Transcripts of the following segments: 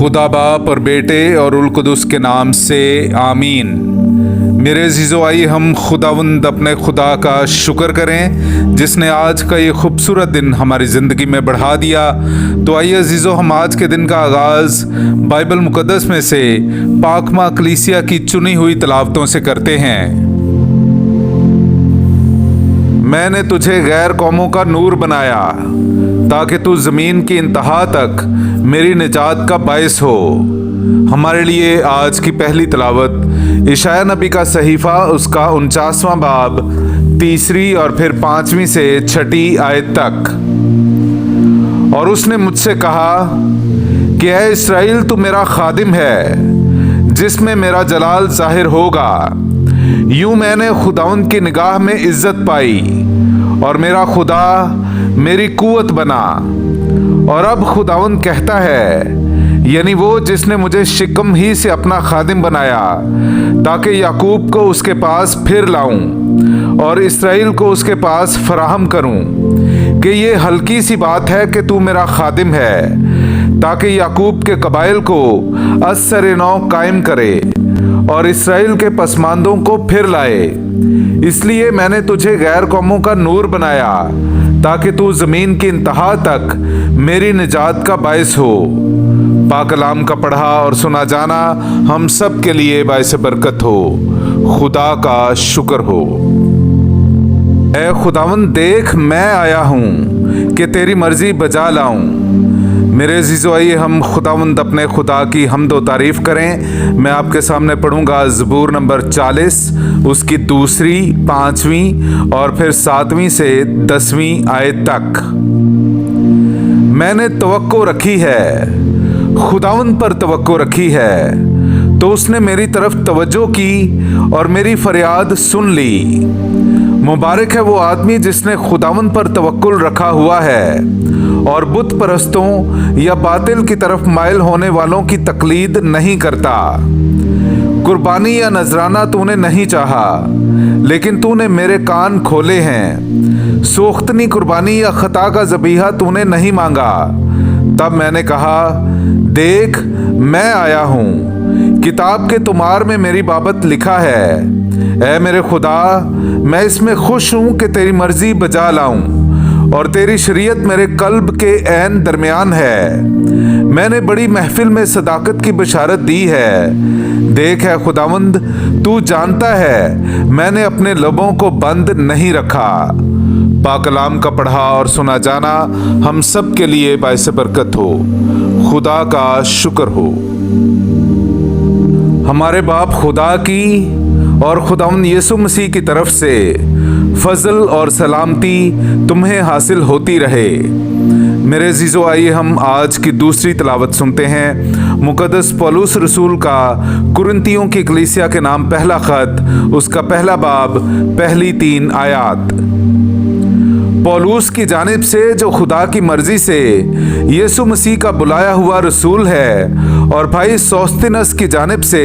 खुदा बाप और बेटे और उल कुदुस के नाम से आमीन। मेरे अजीज़ो, आइए हम खुदावंद अपने खुदा का शुक्र करें जिसने आज का ये खूबसूरत दिन हमारी ज़िंदगी में बढ़ा दिया। तो आइए अजीज़ो, हम आज के दिन का आगाज़ बाइबल मुकद्दस में से पाकमा कलीसिया की चुनी हुई तिलावतों से करते हैं। मैंने तुझे गैर कौमों का नूर बनाया ताकि तू ज़मीन की इंतहा तक मेरी निजात का बायस हो। हमारे लिए आज की पहली तिलावत इशाया नबी का सहीफ़ा, उसका 49वां बाब, 3 और फिर 5 से 6 आयत तक। और उसने मुझसे कहा कि ऐ इस्राएल, तू मेरा खादिम है जिसमें मेरा जलाल जाहिर होगा। यूं मैंने खुदावंद की निगाह में इज्जत पाई और मेरा खुदा मेरी कुव्वत बना। और अब खुदावंद कहता है, यानी वो जिसने मुझे शिकम ही से अपना खादिम बनाया ताकि याकूब को उसके पास फिर लाऊं और इसराइल को उसके पास फराहम करूं, कि ये हल्की सी बात है कि तू मेरा खादिम है ताकि याकूब के कबाइल को असर नौ कायम करे और इसराइल के पसमानदों को फिर लाए। इसलिए मैंने तुझे गैर कौमों का नूर बनाया ताकि तू ज़मीन की इंतहा तक मेरी निजात का बायस हो। पाक कलाम का पढ़ा और सुना जाना हम सब के लिए बायस बरकत हो। खुदा का शुक्र हो। ऐ खुदावंद, देख मैं आया हूँ कि तेरी मर्जी बजा लाऊं। मेरे अजीज़ो, आइए हम खुदावंद अपने खुदा की हम्द व तारीफ़ करें। मैं आपके सामने पढ़ूंगा ज़बूर नंबर 40, उसकी 2, 5 और फिर 7 से 10 आयत तक। मैंने तवक्को रखी है, खुदावंद पर तवक्को रखी है, तो उसने मेरी तरफ तवज्जो की और मेरी फरियाद सुन ली। मुबारक है वो आदमी जिसने खुदावंद पर तवक्कुल रखा हुआ है और बुत परस्तों या बातिल की तरफ माइल होने वालों की तकलीद नहीं करता। कुर्बानी या नजराना तूने नहीं चाहा, लेकिन तूने मेरे कान खोले हैं। सोख्तनी कुर्बानी या खता का ज़बीहा तूने नहीं मांगा। तब मैंने कहा, देख मैं आया हूँ, किताब के तुमार में मेरी बाबत लिखा है। ऐ मेरे खुदा, मैं इसमें खुश हूँ कि तेरी मर्जी बजा लाऊं और तेरी शरीयत मेरे कल्ब के ऐन दरमियान है। मैंने बड़ी महफिल में सदाकत की बशारत दी है। देख है खुदावंद, तू जानता है मैंने अपने लबों को बंद नहीं रखा। पाक कलाम का पढ़ा और सुना जाना हम सब के लिए बायस बरकत हो। खुदा का शुक्र हो। हमारे बाप खुदा की और खुदावंद यीशु मसीह की तरफ से फजल और सलामती तुम्हें हासिल होती रहे। मेरे अजीज़ो, आइए हम आज की दूसरी तिलावत सुनते हैं। मुकद्दस पौलुस रसूल का कुरिन्थियों की कलीसिया के नाम पहला खत, उसका पहला बाब, पहली 3 आयत। पौलुस की जानिब से, जो खुदा की मर्जी से यीशु मसीह का बुलाया हुआ रसूल है, और भाई सोस्थिनस की जानिब से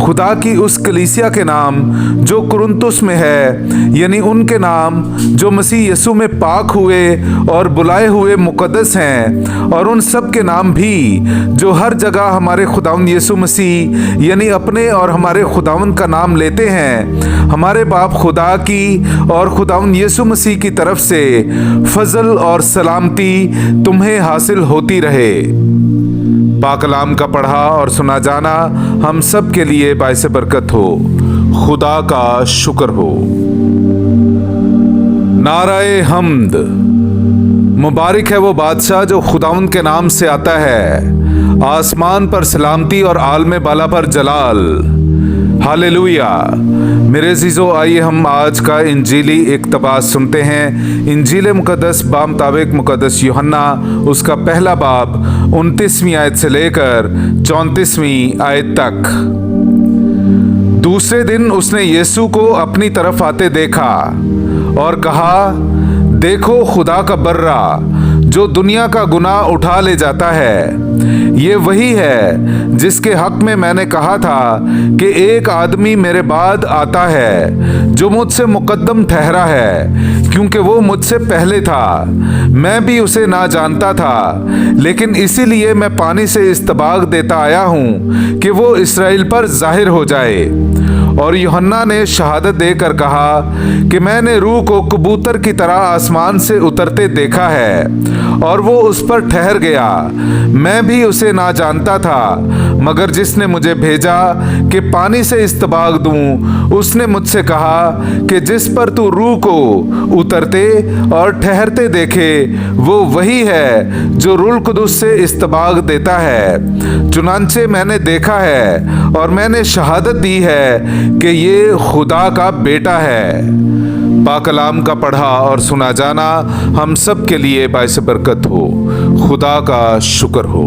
खुदा की उस कलीसिया के नाम जो कुरिन्थुस में है, यानी उनके नाम जो मसीह यीशु में पाक हुए और बुलाए हुए मुकद्दस हैं, और उन सब के नाम भी जो हर जगह हमारे खुदावंद यीशु मसीह यानी अपने और हमारे खुदावंद का नाम लेते हैं। हमारे बाप खुदा की और खुदावंद यीशु मसीह की तरफ से फजल और सलामती तुम्हें हासिल होती रहे। पाक कलाम का पढ़ा और सुना जाना हम सब के लिए बायस बरकत हो। खुदा का शुक्र हो। नाराए हम्द। मुबारक है वो बादशाह जो खुदावंद के नाम से आता है। आसमान पर सलामती और आलम बाला पर जलाल। हालेलुया। मेरे अजीज़ो, आइए हम आज का इंजीली इक़्तिबास सुनते हैं। इंजील मुकद्दस बामुताबिक मुकद्दस यूहन्ना, उसका पहला बाब, 29वीं आयत से लेकर 34वीं आयत तक। दूसरे दिन उसने यीशु को अपनी तरफ आते देखा और कहा, देखो खुदा का बर्रा जो दुनिया का गुनाह उठा ले जाता है। ये वही है जिसके हक में मैंने कहा था कि एक आदमी मेरे बाद आता है जो मुझसे मुकद्दम ठहरा है, क्योंकि वो मुझसे पहले था। मैं भी उसे ना जानता था, लेकिन इसीलिए मैं पानी से इस्तबाग देता आया हूँ कि वो इसराइल पर जाहिर हो जाए। और यूहन्ना ने शहादत देकर कहा कि मैंने रूह को कबूतर की तरह आसमान से उतरते देखा है, और वो उस पर ठहर गया। मैं भी उसे ना जानता था, मगर जिसने मुझे भेजा कि पानी से इस्तबाग दूं, उसने मुझसे कहा कि जिस पर तू रूह को उतरते और ठहरते देखे, वो वही है जो रूह कुदुस से इस्तबाग देता है। चुनांचे मैंने देखा है और मैंने शहादत दी है कि ये खुदा का बेटा है। पाकलाम का पढ़ा और सुना जाना हम सब के लिए बाइस बरकत हो। खुदा का शुक्र हो।